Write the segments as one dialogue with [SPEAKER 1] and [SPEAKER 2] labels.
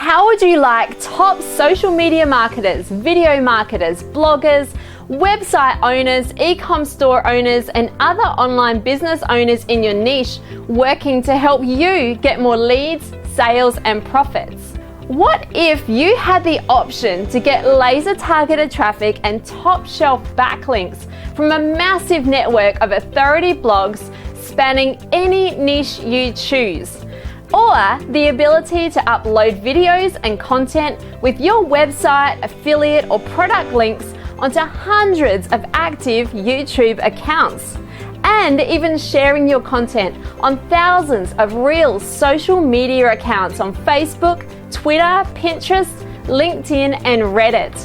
[SPEAKER 1] How would you like top social media marketers, video marketers, bloggers, website owners, e-com store owners, and other online business owners in your niche working to help you get more leads, sales, and profits? What if you had the option to get laser targeted traffic and top shelf backlinks from a massive network of authority blogs spanning any niche you choose? Or the ability to upload videos and content with your website, affiliate, or product links onto hundreds of active YouTube accounts, and even sharing your content on thousands of real social media accounts on Facebook, Twitter, Pinterest, LinkedIn, and Reddit.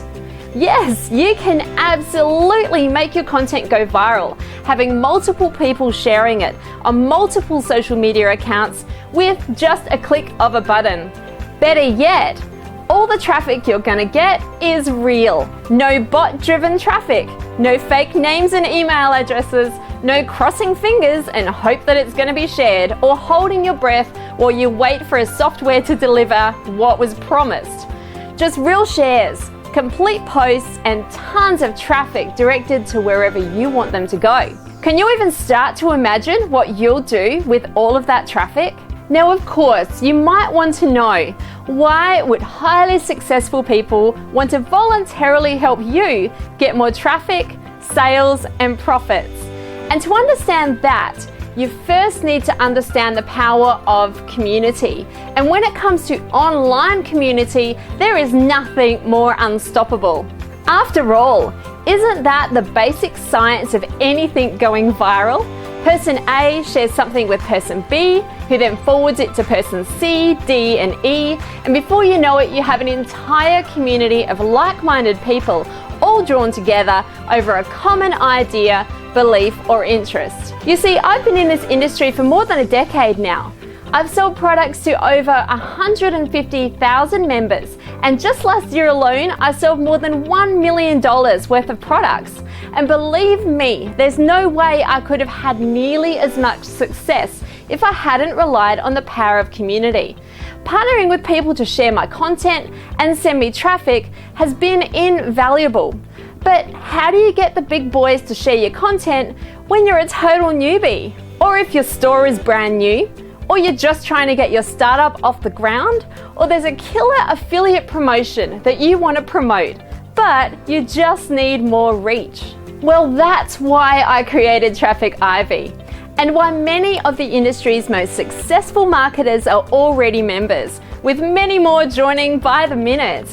[SPEAKER 1] Yes, you can absolutely make your content go viral, having multiple people sharing it on multiple social media accounts with just a click of a button. Better yet, all the traffic you're gonna get is real. No bot-driven traffic, no fake names and email addresses, no crossing fingers and hope that it's gonna be shared, or holding your breath while you wait for a software to deliver what was promised. Just real shares, complete posts, and tons of traffic directed to wherever you want them to go. Can you even start to imagine what you'll do with all of that traffic? Now, of course, you might want to know, why would highly successful people want to voluntarily help you get more traffic, sales, and profits? And to understand that, you first need to understand the power of community. And when it comes to online community, there is nothing more unstoppable. After all, isn't that the basic science of anything going viral? Person A shares something with person B, who then forwards it to person C, D, and E, and before you know it, you have an entire community of like-minded people all drawn together over a common idea, belief, or interest. You see, I've been in this industry for more than a decade now. I've sold products to over 150,000 members, and just last year alone, I sold more than $1 million worth of products. And believe me, there's no way I could have had nearly as much success if I hadn't relied on the power of community. Partnering with people to share my content and send me traffic has been invaluable. But how do you get the big boys to share your content when you're a total newbie? Or if your store is brand new? Or you're just trying to get your startup off the ground? Or there's a killer affiliate promotion that you want to promote, but you just need more reach? Well, that's why I created Trackable, and why many of the industry's most successful marketers are already members, with many more joining by the minute.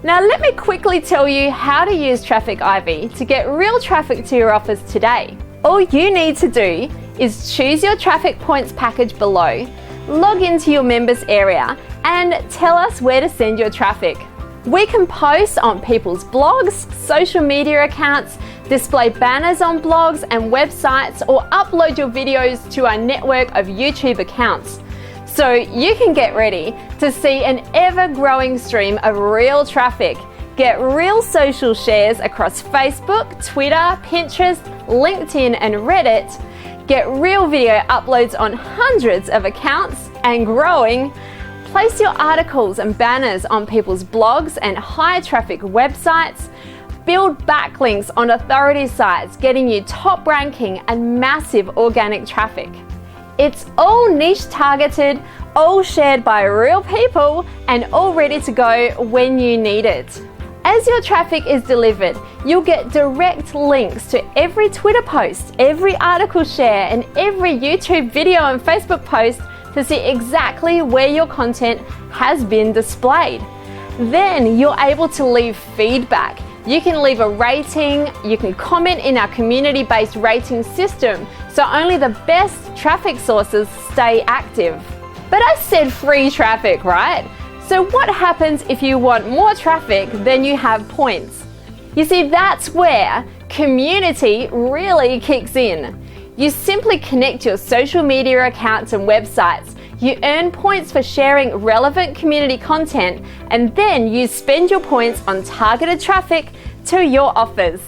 [SPEAKER 1] Now, let me quickly tell you how to use Trackable to get real traffic to your offers today. All you need to do is choose your traffic points package below, log into your members area, and tell us where to send your traffic. We can post on people's blogs, social media accounts, display banners on blogs and websites, or upload your videos to our network of YouTube accounts. So you can get ready to see an ever-growing stream of real traffic, get real social shares across Facebook, Twitter, Pinterest, LinkedIn, and Reddit, get real video uploads on hundreds of accounts and growing, place your articles and banners on people's blogs and high traffic websites, build backlinks on authority sites, getting you top ranking and massive organic traffic. It's all niche targeted, all shared by real people, and all ready to go when you need it. As your traffic is delivered, you'll get direct links to every Twitter post, every article share, and every YouTube video and Facebook post to see exactly where your content has been displayed. Then you're able to leave feedback. You can leave a rating, you can comment in our community-based rating system, so only the best traffic sources stay active. But I said free traffic, right? So what happens if you want more traffic than you have points? You see, that's where community really kicks in. You simply connect your social media accounts and websites. You earn points for sharing relevant community content, and then you spend your points on targeted traffic to your offers.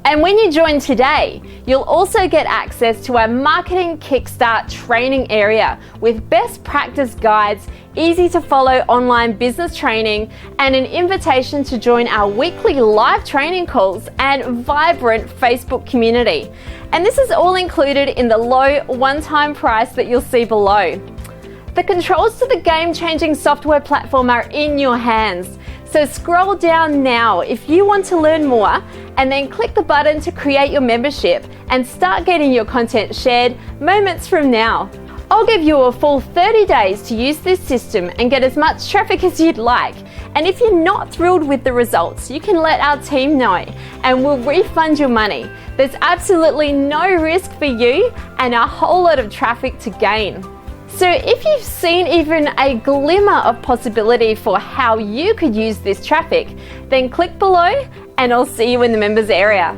[SPEAKER 1] And when you join today, you'll also get access to our Marketing Kickstart training area with best practice guides, easy to follow online business training, and an invitation to join our weekly live training calls and vibrant Facebook community. And this is all included in the low one-time price that you'll see below. The controls to the game-changing software platform are in your hands. So scroll down now if you want to learn more, and then click the button to create your membership and start getting your content shared moments from now. I'll give you a full 30 days to use this system and get as much traffic as you'd like. And if you're not thrilled with the results, you can let our team know and we'll refund your money. There's absolutely no risk for you and a whole lot of traffic to gain. So if you've seen even a glimmer of possibility for how you could use this traffic, then click below and I'll see you in the members area.